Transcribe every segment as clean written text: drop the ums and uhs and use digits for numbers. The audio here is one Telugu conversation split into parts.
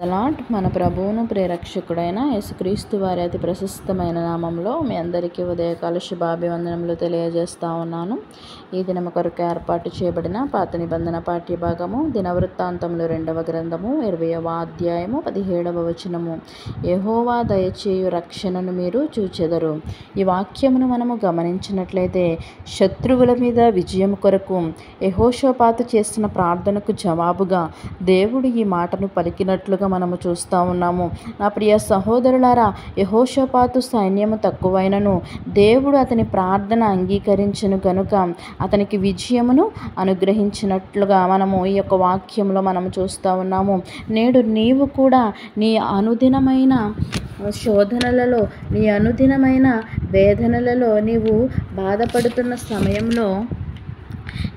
అలాట్ మన ప్రభువును ప్రేరక్షకుడైన యేసుక్రీస్తు వారి అతి ప్రశస్తమైన నామంలో మీ అందరికీ ఉదయకాల శుభాభివందనములు తెలియజేస్తా ఉన్నాను. ఈ దినము కొరకు ఏర్పాటు చేయబడిన పాత నిబంధన పాఠ్యభాగము దినవృత్తాంతములు 2వ గ్రంథము 20వ అధ్యాయము 17వ వచనము. యెహోవా దయచేయు రక్షణను మీరు చూచెదరు. ఈ వాక్యమును మనము గమనించినట్లయితే శత్రువుల మీద విజయం కొరకు యెహోషాపాతు చేసిన ప్రార్థనకు జవాబుగా దేవుడు ఈ మాటను పలికినట్లుగా మనము చూస్తూ ఉన్నాము. నా ప్రియ సహోదరులారా, యెహోషాపాతు సైన్యము తక్కువైనను దేవుడు అతని ప్రార్థన అంగీకరించెను గనుక అతనికి విజయమును అనుగ్రహించినట్లుగా మనము ఈ యొక్క వాక్యంలో మనము చూస్తూ ఉన్నాము. నేడు నీవు కూడా నీ అనుదినమైన శోధనలలో, నీ అనుదినమైన వేదనలలో నీవు బాధపడుతున్న సమయంలో,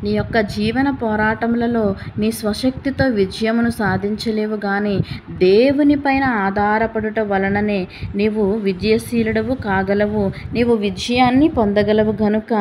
నీ యొక్క జీవన పోరాటములలో నీ స్వశక్తితో విజయమును సాధించలేవు, కానీ దేవుని పైన ఆధారపడుట వలననే నీవు విజయశీలుడవు కాగలవు, నీవు విజయాన్ని పొందగలవు. గనుక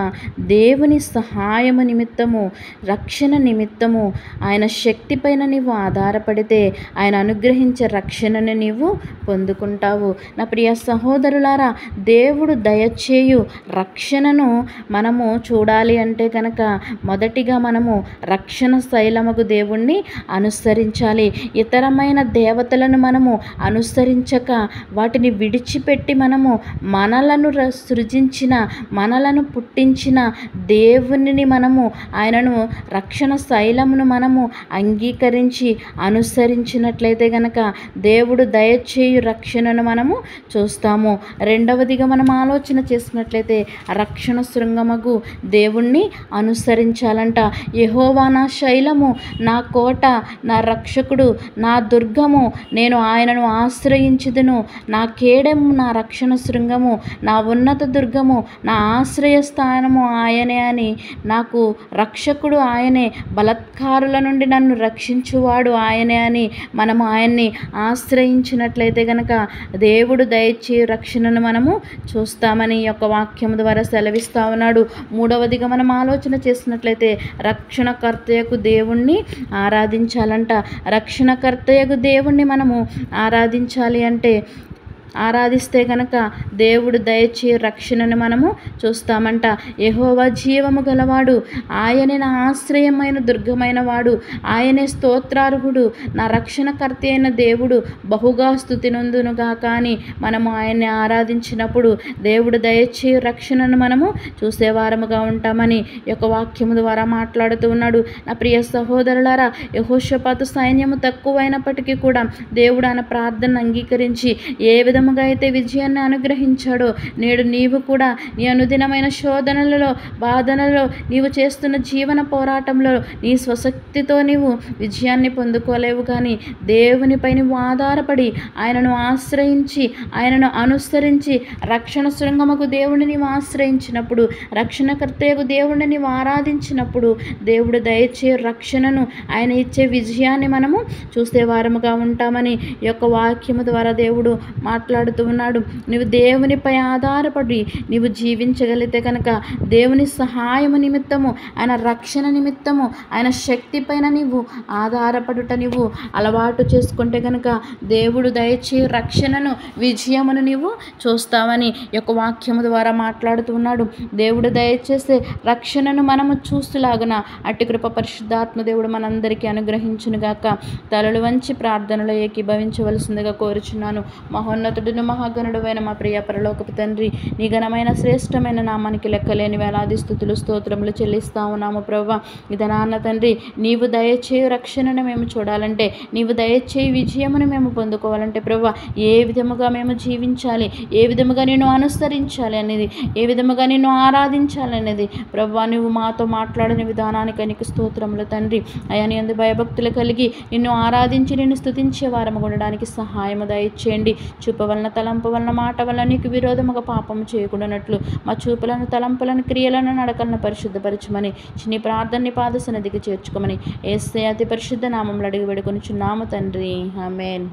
దేవుని సహాయము నిమిత్తము, రక్షణ నిమిత్తము ఆయన శక్తి పైన నీవు ఆధారపడితే ఆయన అనుగ్రహించే రక్షణను నీవు పొందుకుంటావు. నా ప్రియ సహోదరులారా, దేవుడు దయచేయు రక్షణను మనము చూడాలి అంటే కనుక మొదటిగా మనము రక్షణ శైలముకు దేవుణ్ణి అనుసరించాలి. ఇతరమైన దేవతలను మనము అనుసరించక వాటిని విడిచిపెట్టి మనము మనలను సృజించిన, మనలను పుట్టించిన దేవునిని మనము, ఆయనను రక్షణ శైలమును మనము అంగీకరించి అనుసరించినట్లయితే గనక దేవుడు దయచేయు రక్షణను మనము చూస్తాము. రెండవదిగా మనం ఆలోచన చేసినట్లయితే రక్షణ శృంగమగు దేవుణ్ణి అనుసరించాలంట. యెహోవా నా శైలము, నా కోట, నా రక్షకుడు, నా దుర్గము, నేను ఆయనను ఆశ్రయించుదును. నా కేడెము, నా రక్షణ శృంగము, నా ఉన్నత దుర్గము, నా ఆశ్రయ స్థానము ఆయనే అని, నాకు రక్షకుడు ఆయనే, బలత్కారుల నుండి నన్ను రక్షించువాడు ఆయనే అని మనము ఆయన్ని ఆశ్రయించినట్లయితే గనక దేవుడు దయచే రక్షణను మనము చూస్తామని ఈ యొక్క వాక్యం ద్వారా సెలవిస్తా ఉన్నాడు. మూడవదిగా మనం ఆలోచన చేసినట్లయితే రక్షణకర్తయకు దేవుణ్ణి ఆరాధించాలంట. రక్షణకర్తయకు దేవుణ్ణి మనము ఆరాధించాలి అంటే, ఆరాధిస్తే కనుక దేవుడు దయచే రక్షణను మనము చూస్తామంట. యెహోవా జీవము గలవాడు, ఆయనే నా ఆశ్రయమైన దుర్గమైన వాడు, ఆయనే స్తోత్రార్హుడు, నా రక్షణకర్త అయిన దేవుడు బహుగా స్తుతి నొందునుగా. కానీ మనము ఆయన్ని ఆరాధించినప్పుడు దేవుడు దయచే రక్షణను మనము చూసేవారముగా ఉంటామని ఈ యొక్క వాక్యము ద్వారా మాట్లాడుతూ ఉన్నాడు. నా ప్రియ సహోదరులారా, యెహోషాపాతు సైన్యము తక్కువైనప్పటికీ కూడా దేవుడు ఆయన ప్రార్థన అంగీకరించి ఏ విధముగా అయితే విజయాన్ని అనుగ్రహించాడో, నేడు నీవు కూడా నీ అనుదినమైన శోధనలలో, బాధనలో, నీవు చేస్తున్న జీవన పోరాటంలో నీ స్వశక్తితో నీవు విజయాన్ని పొందుకోలేవు, కానీ దేవునిపై నువ్వు ఆధారపడి ఆయనను ఆశ్రయించి, ఆయనను అనుసరించి రక్షణ శృంగముకు దేవుడిని నీవు ఆశ్రయించినప్పుడు, రక్షణకర్తయకు దేవుడిని నీవు ఆరాధించినప్పుడు దేవుడు దయచే రక్షణను, ఆయన ఇచ్చే విజయాన్ని మనము చూసేవారముగా ఉంటామని ఈ యొక్క వాక్యము ద్వారా దేవుడు మాట్లాడుతూ ఉన్నాడు. నీవు దేవునిపై ఆధారపడి నీవు జీవించగలిగితే కనుక దేవుని సహాయము నిమిత్తము, ఆయన రక్షణ నిమిత్తము, ఆయన శక్తి పైన నీవు ఆధారపడుట నీవు అలవాటు చేసుకుంటే కనుక దేవుడు దయచే రక్షణను, విజయమును నీవు చూస్తామని ఈ యొక్క వాక్యము ద్వారా మాట్లాడుతూ ఉన్నాడు. దేవుడు దయచేసే రక్షణను మనము చూస్తులాగున అట్టి కృప పరిశుద్ధాత్మ దేవుడు మనందరికీ అనుగ్రహించునుగాక. తలలు వంచి ప్రార్థనలో ఏకీభవించవలసిందిగా కోరుచున్నాను. మహోన్నతుడును మహాగణుడువైన మా ప్రియ పరలోకపు తండ్రి, నీ ఘనమైన శ్రేష్టమైన నామానికి లెక్కలేని వేలాది స్తుతులు స్తోత్రములు చెల్లిస్తా ఉన్నాము. ప్రభువా, ఇదనాన్న తండ్రి, నీవు దయచేయు రక్షణను మేము చూడాలంటే, నీవు దయచేయు విజయమును మేము పొందుకోవాలంటే ప్రభువా, ఏ విధముగా మేము జీవించాలి, ఏ విధముగా నిన్ను అనుసరించాలి అనేది, ఏ విధముగా నిన్ను ఆరాధించాలి అనేది ప్రభువా, నువ్వు మాతో మాట్లాడిన విధానానికి నీకు స్తోత్రములు తండ్రి. అయా, నీ యందు భయభక్తులు కలిగి నిన్ను ఆరాధించి నిన్ను స్తుతించే వారము ఉండడానికి సహాయము దయచేయండి. చూపు వలన, తలంపు వలన, మాట వలన నీకు విరోధముగా పాపము చేయకుండానట్లు మా చూపులను, తలంపులను, క్రియలను, నడకలను పరిశుద్ధపరచమని చిన్ని ప్రార్థనని పాద సన్నిధికి చేర్చుకోమని యేసయ్య అతి పరిశుద్ధ నామములో అడిగి వేడుకొనుచున్నాము తండ్రి. ఆమేన్.